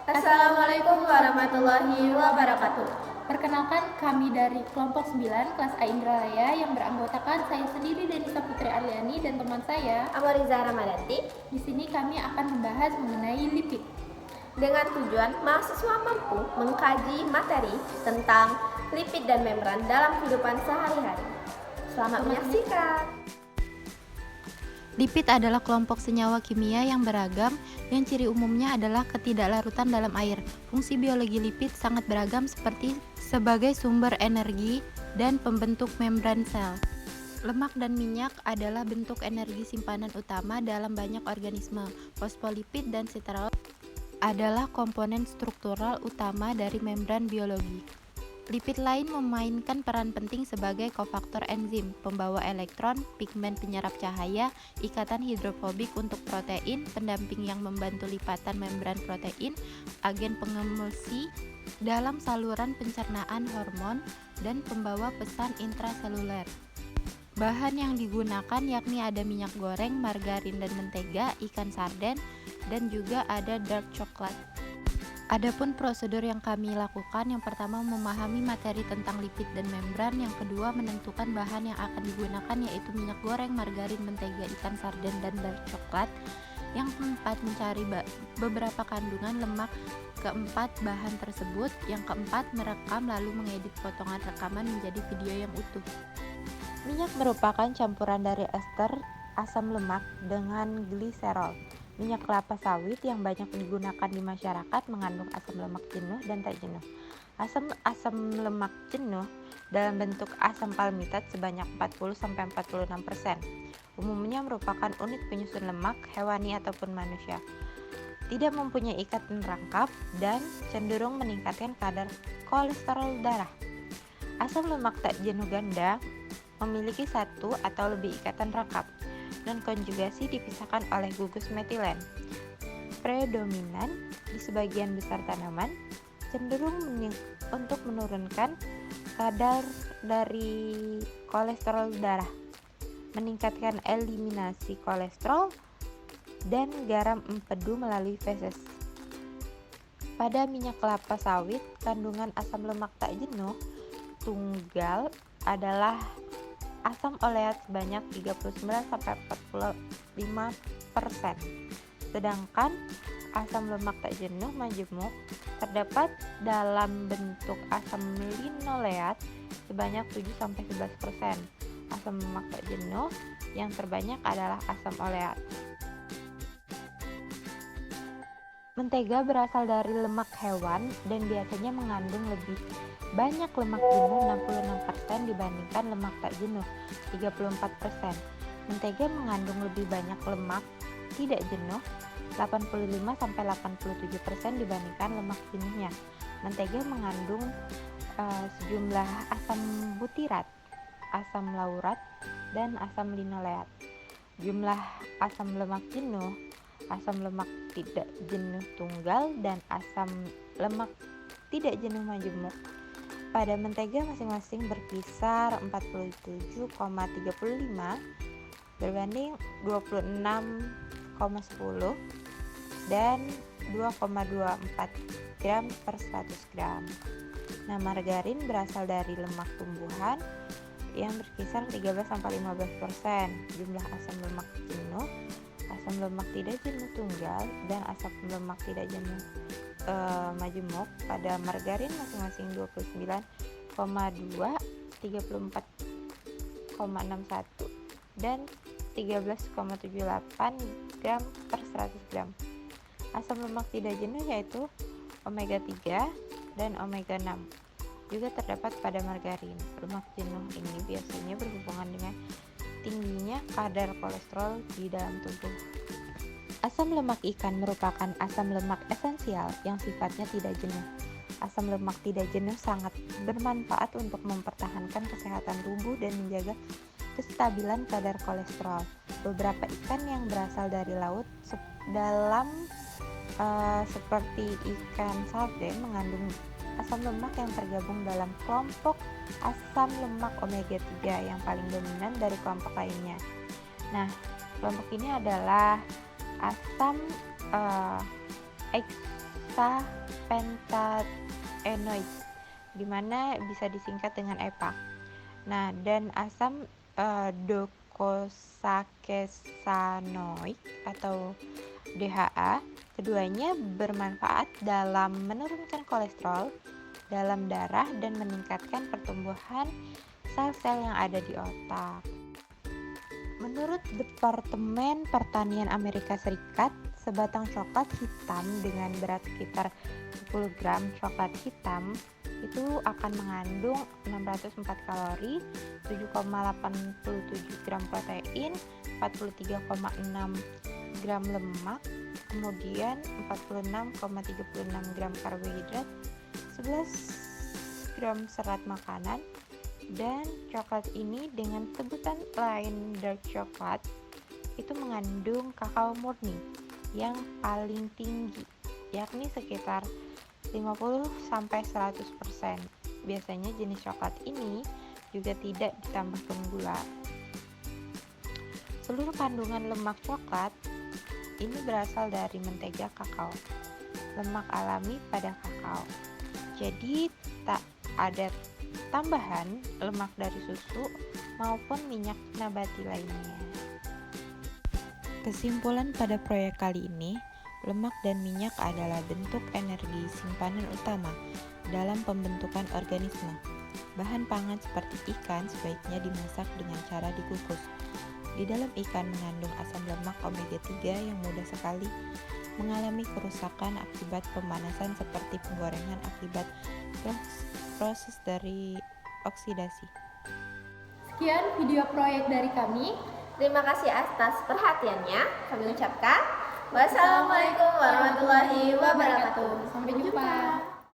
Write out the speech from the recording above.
Assalamualaikum warahmatullahi wabarakatuh. Perkenalkan, kami dari kelompok 9 kelas A Indralaya yang beranggotakan saya sendiri Denisa Putri Arliani dan teman saya Amoriza Ramadhanti. Di sini kami akan membahas mengenai lipid. Dengan tujuan mahasiswa mampu mengkaji materi tentang lipid dan membran dalam kehidupan sehari-hari. Selamat menyaksikan. Lipid adalah kelompok senyawa kimia yang beragam yang ciri umumnya adalah ketidaklarutan dalam air. Fungsi biologi lipid sangat beragam seperti sebagai sumber energi dan pembentuk membran sel. Lemak dan minyak adalah bentuk energi simpanan utama dalam banyak organisme. Fosfolipid dan sitral adalah komponen struktural utama dari membran biologi. Lipid lain memainkan peran penting sebagai kofaktor enzim, pembawa elektron, pigmen penyerap cahaya, ikatan hidrofobik untuk protein, pendamping yang membantu lipatan membran protein, agen pengemulsi dalam saluran pencernaan hormon, dan pembawa pesan intraseluler. Bahan yang digunakan yakni ada minyak goreng, margarin dan mentega, ikan sarden, dan juga ada dark coklat. Adapun prosedur yang kami lakukan, yang pertama memahami materi tentang lipid dan membran, yang kedua menentukan bahan yang akan digunakan yaitu minyak goreng, margarin, mentega, ikan sarden, dan dark coklat. Yang keempat mencari beberapa kandungan lemak keempat bahan tersebut. Yang keempat merekam lalu mengedit potongan rekaman menjadi video yang utuh. Minyak merupakan campuran dari ester, asam lemak dengan gliserol. Minyak kelapa sawit yang banyak digunakan di masyarakat mengandung asam lemak jenuh dan tak jenuh. Asam lemak jenuh dalam bentuk asam palmitat sebanyak 40-46%. Umumnya merupakan unit penyusun lemak hewani ataupun manusia. Tidak mempunyai ikatan rangkap dan cenderung meningkatkan kadar kolesterol darah. Asam lemak tak jenuh ganda memiliki satu atau lebih ikatan rangkap dan konjugasi dipisahkan oleh gugus metilen. Predominan di sebagian besar tanaman, cenderung untuk menurunkan kadar dari kolesterol darah, meningkatkan eliminasi kolesterol dan garam empedu melalui feses. Pada minyak kelapa sawit, kandungan asam lemak tak jenuh tunggal adalah asam oleat sebanyak 39-45%. Sedangkan asam lemak tak jenuh majemuk terdapat dalam bentuk asam linoleat sebanyak 7-11%. Asam lemak tak jenuh yang terbanyak adalah asam oleat. Mentega berasal dari lemak hewan dan biasanya mengandung lebih banyak lemak jenuh 66% dibandingkan lemak tak jenuh 34%. Mentega mengandung lebih banyak lemak tidak jenuh 85-87% dibandingkan lemak jenuhnya. Mentega mengandung sejumlah asam butirat, asam laurat, dan asam linoleat. Jumlah asam lemak jenuh, asam lemak tidak jenuh tunggal, dan asam lemak tidak jenuh majemuk pada mentega masing-masing berkisar 47,35 berbanding 26,10 dan 2,24 gram per 100 gram. Nah, margarin berasal dari lemak tumbuhan yang berkisar 13-15%. Jumlah asam lemak jenuh, asam lemak tidak jenuh tunggal, dan asam lemak tidak jenuh majemuk pada margarin masing-masing 29,2, 34,61 dan 13,78 gram per 100 gram. Asam lemak tidak jenuh yaitu omega 3 dan omega 6 juga terdapat pada margarin. Lemak jenuh ini biasanya berhubungan dengan tingginya kadar kolesterol di dalam tubuh. Asam lemak ikan merupakan asam lemak esensial yang sifatnya tidak jenuh. Asam lemak tidak jenuh sangat bermanfaat untuk mempertahankan kesehatan tubuh dan menjaga kestabilan kadar kolesterol. Beberapa ikan yang berasal dari laut seperti ikan sarden mengandung asam lemak yang tergabung dalam kelompok asam lemak omega 3 yang paling dominan dari kelompok lainnya. Nah, kelompok ini adalah asam glukosa pentanoids, di mana bisa disingkat dengan EPA. Nah, dan asam docosahexaenoid atau DHA, keduanya bermanfaat dalam menurunkan kolesterol dalam darah dan meningkatkan pertumbuhan sel-sel yang ada di otak. Menurut Departemen Pertanian Amerika Serikat, sebatang coklat hitam dengan berat sekitar 10 gram coklat hitam itu akan mengandung 604 kalori, 7,87 gram protein, 43,6 gram lemak, kemudian 46,36 gram karbohidrat, 11 gram serat makanan. Dan coklat ini dengan sebutan lain dark coklat itu mengandung kakao murni yang paling tinggi, yakni sekitar 50-100%. Biasanya jenis coklat ini juga tidak ditambahkan gula. Seluruh kandungan lemak coklat ini berasal dari mentega kakao, lemak alami pada kakao. Jadi tak ada tambahan lemak dari susu maupun minyak nabati lainnya. Kesimpulan pada proyek kali ini, lemak dan minyak adalah bentuk energi simpanan utama dalam pembentukan organisme. Bahan pangan seperti ikan sebaiknya dimasak dengan cara dikukus. Di dalam ikan mengandung asam lemak omega 3 yang mudah sekali mengalami kerusakan akibat pemanasan seperti penggorengan akibat proses dari oksidasi. Sekian video proyek dari kami. Terima kasih atas perhatiannya. Kami ucapkan wassalamualaikum warahmatullahi wabarakatuh.